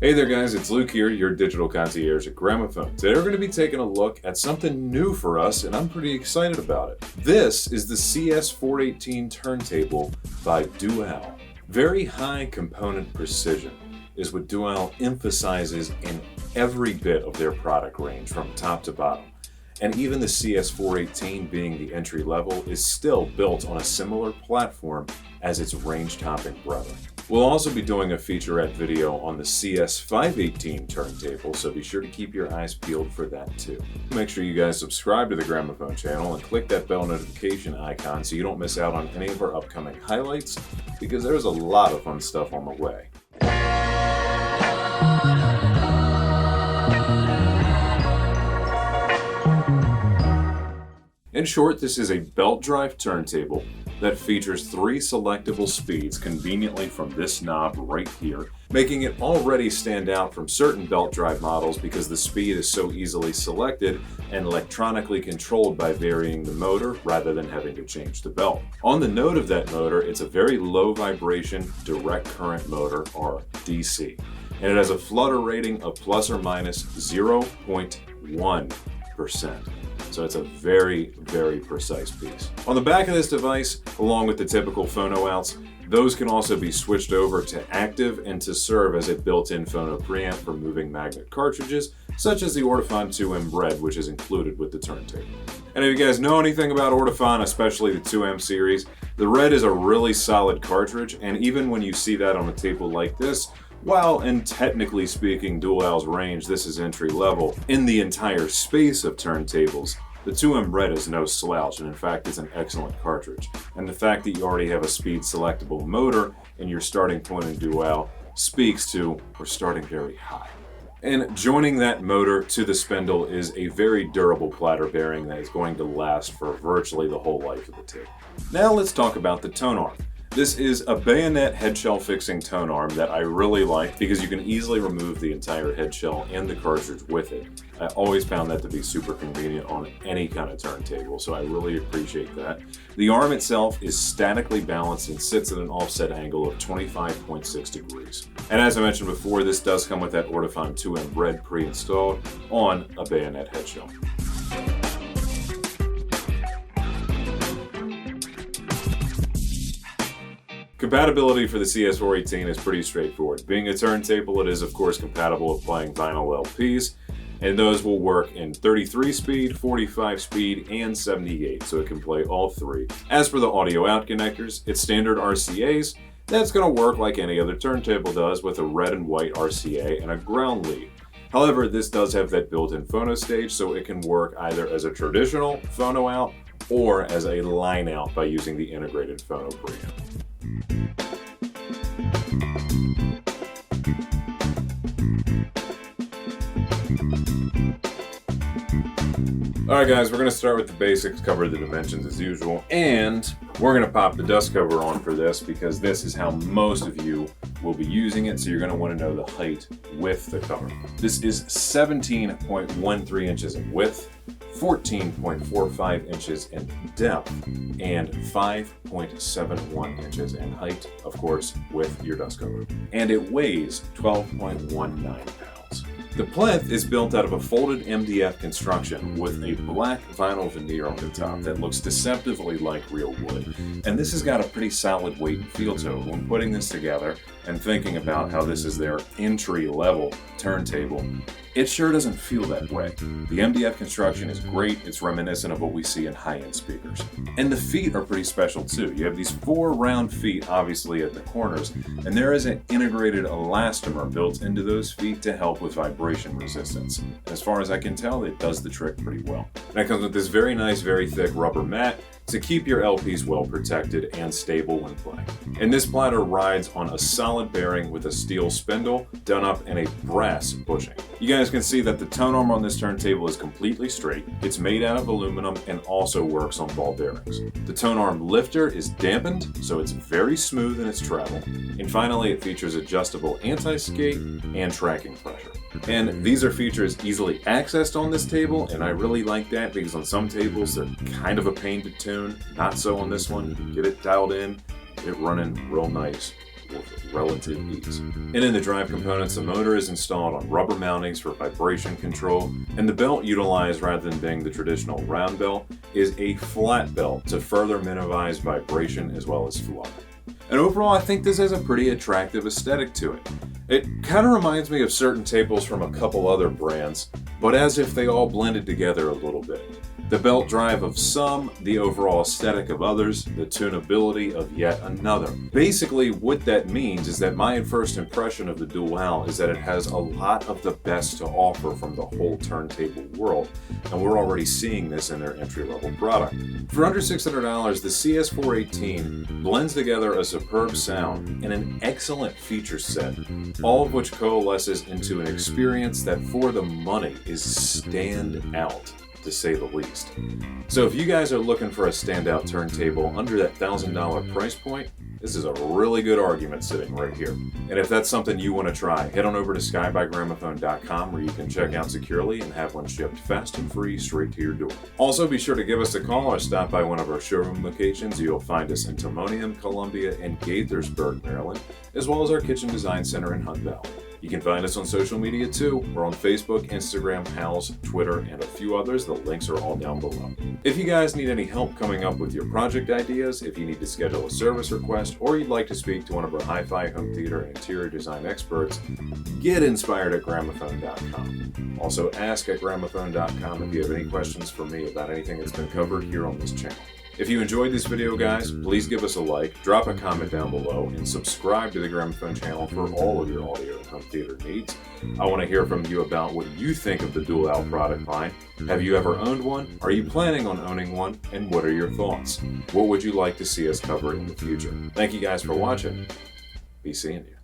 Hey there guys, it's Luke here, your digital concierge at Gramophone. Today we're going to be taking a look at something new for us, and I'm pretty excited about it. This is the CS418 turntable by Dual. Very high component precision is what Dual emphasizes in every bit of their product range from top to bottom. And even the CS418, being the entry level, is still built on a similar platform as its range-topping brother. We'll also be doing a featurette video on the CS518 turntable, so be sure to keep your eyes peeled for that too. Make sure you guys subscribe to the Gramophone channel and click that bell notification icon so you don't miss out on any of our upcoming highlights, because there's a lot of fun stuff on the way. In short, this is a belt drive turntable that features 3 selectable speeds conveniently from this knob right here, making it already stand out from certain belt drive models because the speed is so easily selected and electronically controlled by varying the motor rather than having to change the belt. On the note of that motor, it's a very low vibration direct current motor, or DC, and it has a flutter rating of plus or minus 0.1%. So it's a very, very precise piece. On the back of this device, along with the typical phono outs, those can also be switched over to active and to serve as a built-in phono preamp for moving magnet cartridges, such as the Ortofon 2M Red, which is included with the turntable. And if you guys know anything about Ortofon, especially the 2M series, the Red is a really solid cartridge, and even when you see that on a table like this, while in technically speaking Dual's range, this is entry level, in the entire space of turntables, the 2M Red is no slouch, and in fact is an excellent cartridge. And the fact that you already have a speed selectable motor in your starting point in Dual speaks to we're starting very high. And joining that motor to the spindle is a very durable platter bearing that is going to last for virtually the whole life of the table. Now let's talk about the tone arm. This is a bayonet head shell fixing tone arm that I really like because you can easily remove the entire head shell and the cartridge with it. I always found that to be super convenient on any kind of turntable, so I really appreciate that. The arm itself is statically balanced and sits at an offset angle of 25.6 degrees. And as I mentioned before, this does come with that Ortofon 2M Red pre-installed on a bayonet head shell. Compatibility for the CS418 is pretty straightforward. Being a turntable, it is of course compatible with playing vinyl LPs, and those will work in 33 speed, 45 speed, and 78, so it can play all 3. As for the audio out connectors, it's standard RCAs. That's going to work like any other turntable does, with a red and white RCA and a ground lead. However, this does have that built-in phono stage, so it can work either as a traditional phono out or as a line out by using the integrated phono preamp. Alright guys, we're going to start with the basics, cover the dimensions as usual, and we're going to pop the dust cover on for this because this is how most of you will be using it, so you're going to want to know the height with the cover. This is 17.13 inches in width, 14.45 inches in depth, and 5.71 inches in height, of course, with your dust cover. And it weighs 12.19 pounds. The plinth is built out of a folded MDF construction with a black vinyl veneer on the top that looks deceptively like real wood. And this has got a pretty solid weight and feel to it. When putting this together and thinking about how this is their entry-level turntable, it sure doesn't feel that way. The MDF construction is great. It's reminiscent of what we see in high-end speakers. And the feet are pretty special too. You have these 4 round feet, obviously at the corners, and there is an integrated elastomer built into those feet to help with vibration resistance. As far as I can tell, it does the trick pretty well. And it comes with this very nice, very thick rubber mat to keep your LPs well protected and stable when playing. And this platter rides on a solid bearing with a steel spindle done up in a brass bushing. You guys can see that the tone arm on this turntable is completely straight. It's made out of aluminum and also works on ball bearings. The tone arm lifter is dampened, so it's very smooth in its travel. And finally, it features adjustable anti-skate and tracking pressure. And these are features easily accessed on this table, and I really like that because on some tables they're kind of a pain to tune. Not so on this one. You can get it dialed in, get it running real nice, with relative ease. And in the drive components, the motor is installed on rubber mountings for vibration control, and the belt utilized rather than being the traditional round belt is a flat belt to further minimize vibration as well as flow. And overall, I think this has a pretty attractive aesthetic to it. It kind of reminds me of certain tables from a couple other brands, but as if they all blended together a little bit. The belt drive of some, the overall aesthetic of others, the tunability of yet another. Basically, what that means is that my first impression of the Dual is that it has a lot of the best to offer from the whole turntable world, and we're already seeing this in their entry-level product. For under $600, the CS418 blends together a superb sound and an excellent feature set, all of which coalesces into an experience that for the money is stand out, to say the least. So if you guys are looking for a standout turntable under that $1,000 price point, this is a really good argument sitting right here. And if that's something you want to try, head on over to skybygramophone.com where you can check out securely and have one shipped fast and free straight to your door. Also, be sure to give us a call or stop by one of our showroom locations. You'll find us in Timonium, Columbia, and Gaithersburg, Maryland, as well as our Kitchen Design Center in Hunt Valley. You can find us on social media too. We're on Facebook, Instagram, Pals, Twitter, and a few others. The links are all down below. If you guys need any help coming up with your project ideas, if you need to schedule a service request, or you'd like to speak to one of our hi-fi, home theater, and interior design experts, get inspired at gramophone.com. Also, ask at gramophone.com if you have any questions for me about anything that's been covered here on this channel. If you enjoyed this video, guys, please give us a like, drop a comment down below, and subscribe to the Gramophone channel for all of your audio and home theater needs. I want to hear from you about what you think of the Dual product line. Have you ever owned one? Are you planning on owning one? And what are your thoughts? What would you like to see us cover in the future? Thank you guys for watching. Be seeing you.